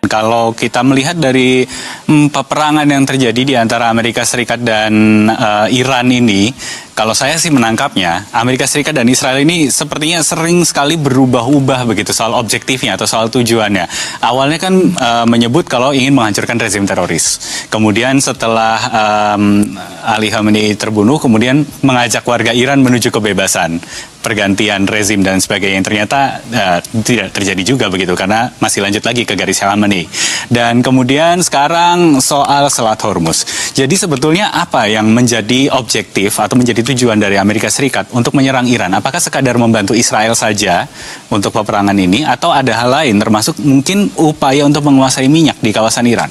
Kalau kita melihat dari peperangan yang terjadi di antara Amerika Serikat dan Iran ini, kalau saya sih menangkapnya, Amerika Serikat dan Israel ini sepertinya sering sekali berubah-ubah begitu soal objektifnya atau soal tujuannya. Awalnya kan menyebut kalau ingin menghancurkan rezim teroris. Kemudian setelah Ali Khamenei terbunuh, kemudian mengajak warga Iran menuju kebebasan, pergantian rezim dan sebagainya, yang ternyata tidak terjadi juga begitu karena masih lanjut lagi ke garis Khamenei. Dan kemudian sekarang soal Selat Hormuz. Jadi sebetulnya apa yang menjadi objektif atau menjadi tujuan dari Amerika Serikat untuk menyerang Iran? Apakah sekadar membantu Israel saja untuk peperangan ini atau ada hal lain termasuk mungkin upaya untuk menguasai minyak di kawasan Iran?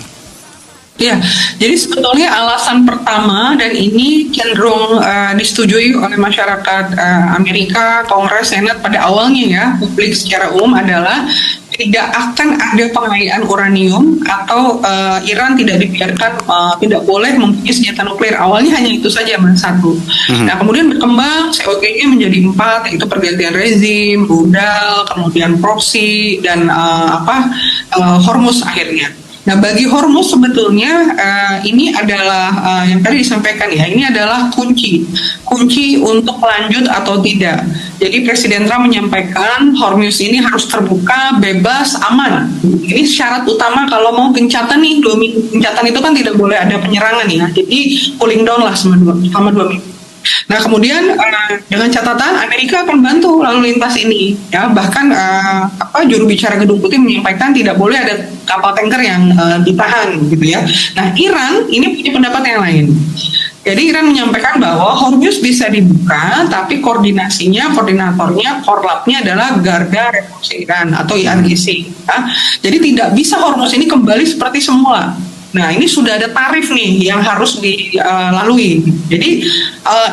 Ya, jadi sebetulnya alasan pertama dan ini cenderung disetujui oleh masyarakat Amerika, Kongres, Senat pada awalnya ya, publik secara umum adalah tidak akan ada pengayaan uranium atau Iran tidak dibiarkan tidak boleh mempunyai senjata nuklir. Awalnya hanya itu saja, Mas, satu. Nah, kemudian berkembang COG-nya menjadi 4, yaitu pergantian rezim, rudal, kemudian proksi dan Hormuz akhirnya. Nah, bagi Hormuz sebetulnya ini adalah yang tadi disampaikan ya, ini adalah kunci untuk lanjut atau tidak. Jadi Presiden Trump menyampaikan Hormuz ini harus terbuka, bebas, aman. Ini syarat utama kalau mau gencatan nih, 2 minggu gencatan itu kan tidak boleh ada penyerangan ya. Jadi cooling down lah selama 2 minggu. Nah, kemudian dengan catatan Amerika akan bantu lalu lintas ini ya, bahkan juru bicara Gedung Putih menyampaikan tidak boleh ada kapal tanker yang ditahan gitu ya. Nah, Iran ini punya pendapat yang lain. Jadi Iran menyampaikan bahwa Hormuz bisa dibuka, tapi koordinatornya, korlapnya adalah Garda Revolusi Iran atau IRGC. Ya. Jadi tidak bisa Hormuz ini kembali seperti semula. Nah, ini sudah ada tarif nih yang harus dilalui. Jadi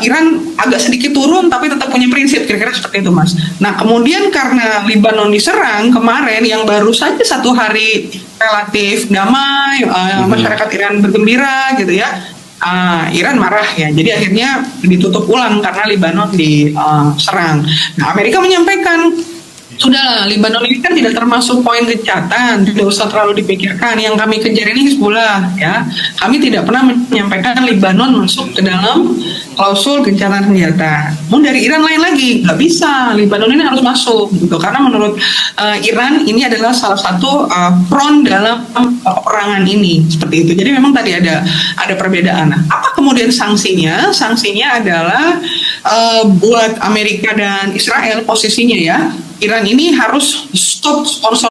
Iran agak sedikit turun tapi tetap punya prinsip, kira-kira seperti itu, Mas. Nah, kemudian karena Lebanon diserang kemarin yang baru saja 1 hari relatif damai, masyarakat Iran bergembira gitu ya. Iran marah ya, jadi akhirnya ditutup ulang karena Lebanon diserang. Nah, Amerika menyampaikan, sudahlah, Lebanon ini kan tidak termasuk poin gencatan, tidak usah terlalu dipikirkan. Yang kami kejar ini Hizbullah, ya. Kami tidak pernah menyampaikan Lebanon masuk ke dalam klausul gencatan senjata. Mau dari Iran lain lagi, nggak bisa. Lebanon ini harus masuk, gitu. Karena menurut Iran ini adalah salah satu front dalam peperangan ini, seperti itu. Jadi memang tadi ada perbedaan. Nah, apa kemudian sanksinya? Sanksinya adalah buat Amerika dan Israel posisinya ya. Iran ini harus stop sponsor